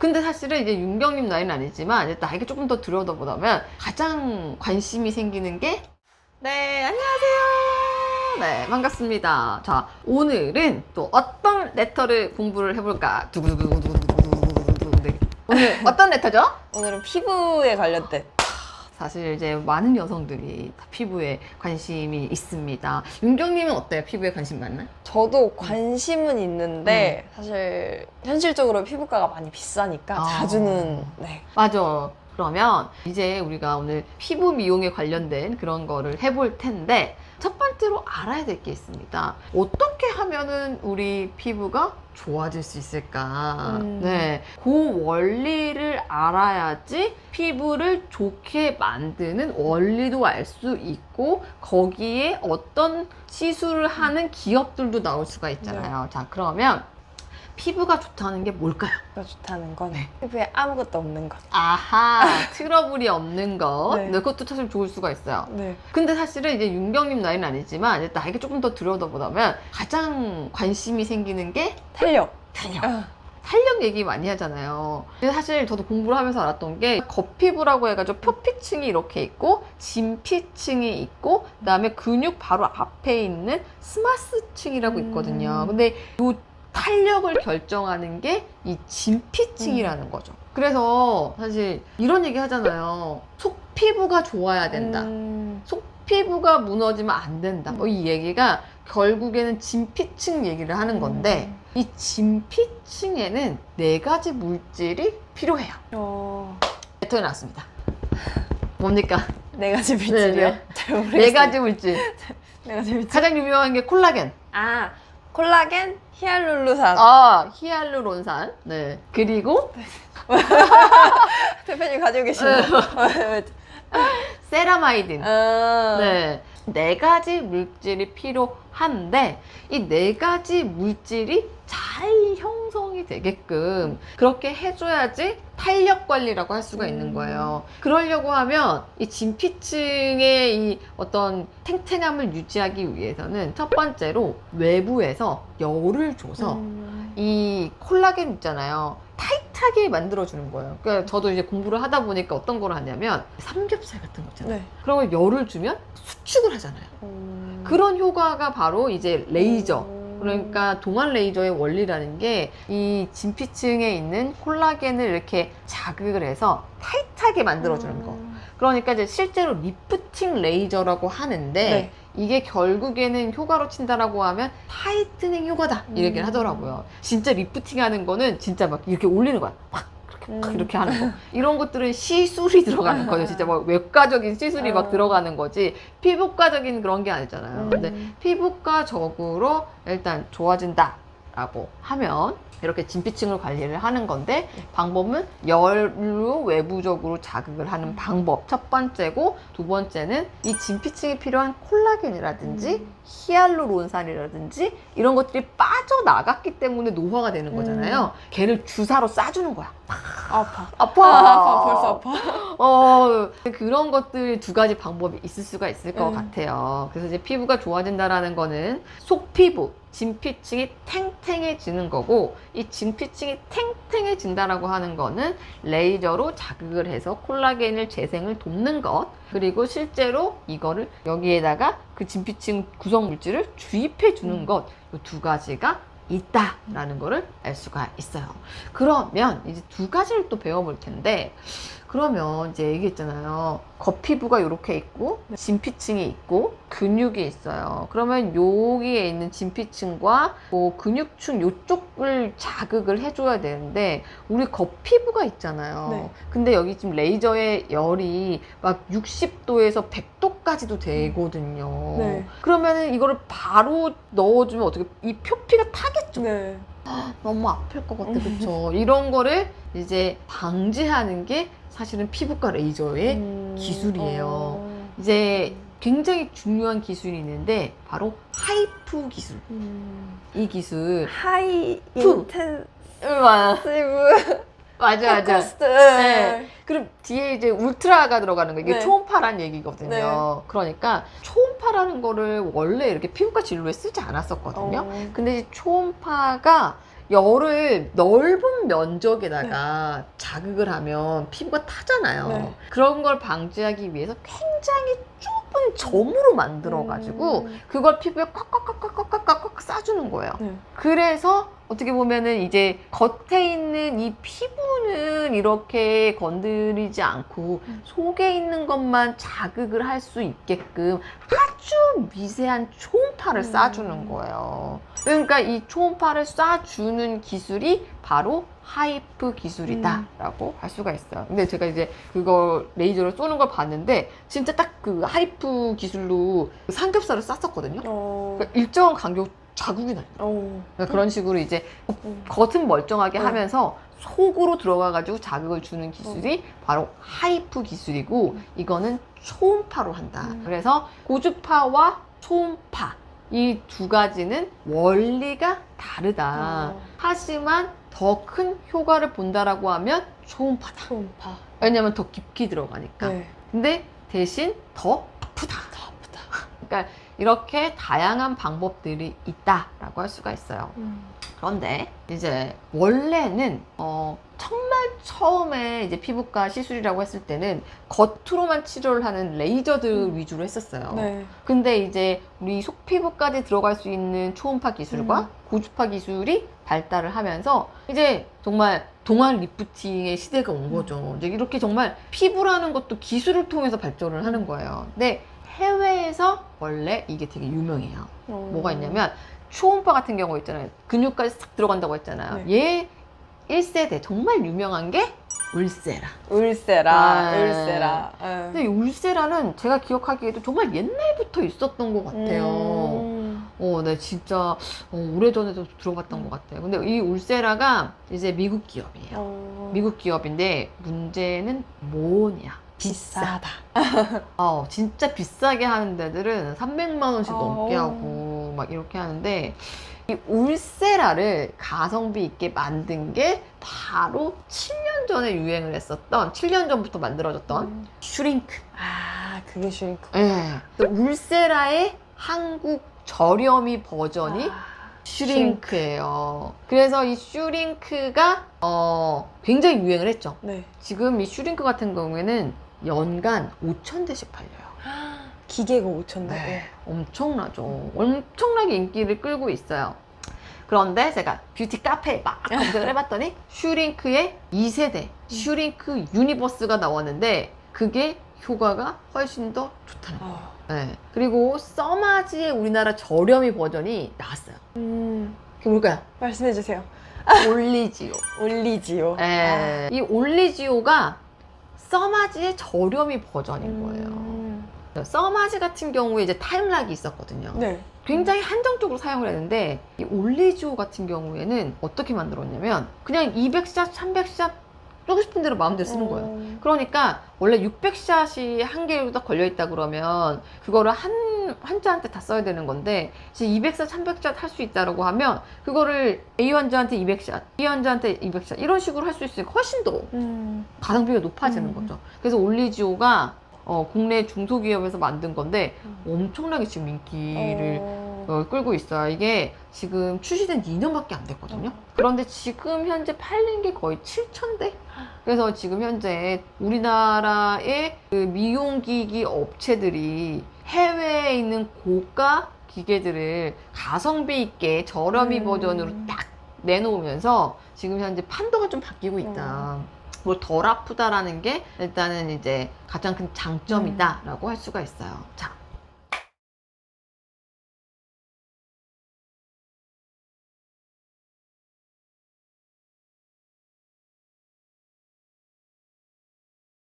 근데 사실은 이제 윤경님 나이는 아니지만 이제 나이가 조금 더 들여다보면 가장 관심이 생기는 게 네, 안녕하세요. 네, 반갑습니다. 자, 오늘은 또 어떤 레터를 공부를 해볼까? 두구두구두구두구두구두구. 네. 오늘 어떤 레터죠? 오늘은 피부에 관련된. 사실 이제 많은 여성들이 다 피부에 관심이 있습니다. 윤경님은 어때요? 피부에 관심 많나요? 저도 관심은 있는데 사실 현실적으로 피부과가 많이 비싸니까 자주는 네. 맞아. 그러면 이제 우리가 오늘 피부 미용에 관련된 그런 거를 해볼 텐데 첫 번째로 알아야 될 게 있습니다. 어떻게 하면은 우리 피부가 좋아질 수 있을까? 네, 그 원리를 알아야지 피부를 좋게 만드는 원리도 알 수 있고 거기에 어떤 시술을 하는 기업들도 나올 수가 있잖아요. 자, 그러면 피부가 좋다는 게 뭘까요? 피부가 좋다는 건 네. 피부에 아무것도 없는 것. 아하, 트러블이 없는 것. 네. 네, 그것도 사실 좋을 수가 있어요. 네. 근데 사실은 이제 윤경님 나이는 아니지만 이제 나이가 조금 더 들여다보면 가장 관심이 생기는 게 탄력. 탄력. 탄력 얘기 많이 하잖아요. 근데 사실 저도 공부를 하면서 알았던 게 겉피부라고 해가지고 표피층이 이렇게 있고 진피층이 있고 그다음에 근육 바로 앞에 있는 스마스층이라고 있거든요. 근데 요 탄력을 결정하는 게 이 진피층이라는 거죠. 그래서 사실 이런 얘기 하잖아요. 속피부가 좋아야 된다. 속피부가 무너지면 안 된다. 뭐 이 얘기가 결국에는 진피층 얘기를 하는 건데 이 진피층에는 4가지 물질이 필요해요. 레터에 나왔습니다. 뭡니까? 4가지 물질이요? 네. 잘 모르겠어요. 4가지 물질. 4가지 물질. 가장 유명한 게 콜라겐. 아, 콜라겐, 히알루론산. 히알루론산. 네. 그리고 대표님 가지고 계시는 거. 세라마이딘. 아. 네. 4가지 물질이 필요한데 이 4가지 물질이 잘 형성이 되게끔 그렇게 해줘야지 탄력 관리라고 할 수가 있는 거예요. 그러려고 하면 이 진피층의 이 어떤 탱탱함을 유지하기 위해서는 첫 번째로 외부에서 열을 줘서 이 콜라겐 있잖아요. 타이트하게 만들어주는 거예요. 그러니까 저도 이제 공부를 하다 보니까 어떤 걸 하냐면 삼겹살 같은 거 있잖아요. 네. 그러면 열을 주면 수축을 하잖아요. 그런 효과가 바로 이제 레이저. 그러니까 동안 레이저의 원리라는 게 이 진피층에 있는 콜라겐을 이렇게 자극을 해서 타이트하게 만들어주는 거. 그러니까 이제 실제로 리프팅 레이저라고 하는데 네. 이게 결국에는 효과로 친다라고 하면 타이트닝 효과다 이 얘기를 하더라고요. 진짜 리프팅 하는 거는 진짜 막 이렇게 올리는 거야. 막 이렇게 하는 거. 이런 것들은 시술이 들어가는 거죠. 진짜 막 외과적인 시술이 막 들어가는 거지 피부과적인 그런 게 아니잖아요. 근데 피부과적으로 일단 좋아진다라고 하면 이렇게 진피층을 관리를 하는 건데 방법은 열로 외부적으로 자극을 하는 방법 첫 번째고 두 번째는 이 진피층에 필요한 콜라겐이라든지 히알루론산이라든지 이런 것들이 빠져나갔기 때문에 노화가 되는 거잖아요. 걔를 주사로 쏴주는 거야. 아파. 아파. 벌써 아파. 그런 것들 2가지 방법이 있을 수가 있을 것 같아요. 그래서 이제 피부가 좋아진다라는 거는 속피부, 진피층이 탱탱해지는 거고 이 진피층이 탱탱해진다라고 하는 거는 레이저로 자극을 해서 콜라겐을 재생을 돕는 것 그리고 실제로 이거를 여기에다가 그 진피층 구성 물질을 주입해 주는 것 이 2가지가 있다라는 거를 알 수가 있어요. 그러면 이제 2가지를 또 배워볼 텐데 그러면 이제 얘기했잖아요. 겉피부가 이렇게 있고 진피층이 있고 근육이 있어요. 그러면 여기에 있는 진피층과 뭐 근육층 이쪽을 자극을 해줘야 되는데 우리 겉피부가 있잖아요. 네. 근데 여기 지금 레이저의 열이 막 60도에서 100도까지도 되거든요. 네. 그러면은 이거를 바로 넣어주면 어떻게 이 표피가 타겠죠? 네. 너무 아플 것 같아, 그쵸? 이런 거를 이제 방지하는 게 사실은 피부과 레이저의 기술이에요. 이제 굉장히 중요한 기술이 있는데 바로 하이프 기술. 이 기술 하이 푸. 인텐시브 맞아. 포커스드. 네. 그럼 뒤에 이제 울트라가 들어가는 거 이게 네. 초음파란 얘기거든요. 네. 그러니까 초음파라는 거를 원래 이렇게 피부과 진료에 쓰지 않았었거든요. 근데 이제 초음파가 열을 넓은 면적에다가 자극을 하면 피부가 타잖아요. 네. 그런 걸 방지하기 위해서 굉장히 좁은 점으로 만들어가지고 그걸 피부에 꽉꽉꽉꽉꽉꽉 싸주는 거예요. 네. 그래서 어떻게 보면은 이제 겉에 있는 이 피부는 이렇게 건드리지 않고 속에 있는 것만 자극을 할 수 있게끔 아주 미세한 초음파를 쏴주는 거예요. 그러니까 이 초음파를 쏴주는 기술이 바로 하이프 기술이다라고 할 수가 있어요. 근데 제가 이제 그걸 레이저로 쏘는 걸 봤는데 진짜 딱 그 하이프 기술로 삼겹살을 쐈었거든요. 그러니까 일정한 간격 자국이 나요. 그러니까 그런 식으로 이제 겉은 멀쩡하게 하면서 속으로 들어가가지고 자극을 주는 기술이 바로 하이프 기술이고 이거는 초음파로 한다. 그래서 고주파와 초음파 이 두 가지는 원리가 다르다. 하지만 더 큰 효과를 본다라고 하면 초음파다. 초음파. 왜냐면 더 깊게 들어가니까. 네. 근데 대신 더 아프다. 더 아프다. 그러니까 이렇게 다양한 방법들이 있다라고 할 수가 있어요. 그런데 이제 원래는 정말 처음에 이제 피부과 시술이라고 했을 때는 겉으로만 치료를 하는 레이저들 위주로 했었어요. 네. 근데 이제 우리 속피부까지 들어갈 수 있는 초음파 기술과 고주파 기술이 발달을 하면서 이제 정말 동안 리프팅의 시대가 온 거죠. 이제 이렇게 정말 피부라는 것도 기술을 통해서 발전을 하는 거예요. 근데 해외에서 원래 이게 되게 유명해요. 뭐가 있냐면 초음파 같은 경우 있잖아요. 근육까지 싹 들어간다고 했잖아요. 얘 1세대 정말 유명한 게 울세라. 울세라. 네. 울세라. 근데 이 울세라는 제가 기억하기에도 정말 옛날부터 있었던 것 같아요. 네, 진짜 오래전에도 들어봤던 것 같아요. 근데 이 울세라가 이제 미국 기업이에요. 미국 기업인데 문제는 뭐냐? 비싸다. 진짜 비싸게 하는 데들은 300만 원씩 넘게 하고 막 이렇게 하는데 이 울세라를 가성비 있게 만든 게 바로 7년 전에 유행을 했었던 7년 전부터 만들어졌던 슈링크. 아, 그게 슈링크. 네. 울세라의 한국 저렴이 버전이 슈링크예요. 그래서 이 슈링크가 굉장히 유행을 했죠. 네. 지금 이 슈링크 같은 경우에는 연간 5,000대씩 팔려요. 기계가 5,000대. 네, 엄청나죠. 엄청나게 인기를 끌고 있어요. 그런데 제가 뷰티 카페에 막 검색을 해봤더니 슈링크의 2세대 슈링크 유니버스가 나왔는데 그게 효과가 훨씬 더 좋다는 거예요. 네. 그리고 써마지의 우리나라 저렴이 버전이 나왔어요. 그게 뭘까요? 말씀해주세요. 올리지오. 올리지오. 네. 이 올리지오가 써마지의 저렴이 버전인 거예요. 써마지 같은 경우에 이제 타임락이 있었거든요. 네. 굉장히 한정적으로 사용을 했는데 이 올리지오 같은 경우에는 어떻게 만들었냐면 그냥 200샷, 300샷 쓰고 싶은 대로 마음대로 쓰는 거예요. 그러니까 원래 600샷이 한 개로 딱 걸려있다 그러면 그거를 환자한테 다 써야 되는 건데 이제 200샷, 300샷 할 수 있다고 하면 그거를 A 환자한테 200샷, B 환자한테 200샷 이런 식으로 할 수 있으니까 훨씬 더 가성비가 높아지는 거죠. 그래서 올리지오가 국내 중소기업에서 만든 건데 엄청나게 지금 인기를 끌고 있어요. 이게 지금 출시된 2년밖에 안 됐거든요. 그런데 지금 현재 팔린 게 거의 7,000대? 그래서 지금 현재 우리나라의 그 미용기기 업체들이 해외에 있는 고가 기계들을 가성비 있게 저렴이 버전으로 딱 내놓으면서 지금 현재 판도가 좀 바뀌고 있다. 뭘 덜 아프다라는 게 일단은 이제 가장 큰 장점이다라고 할 수가 있어요. 자,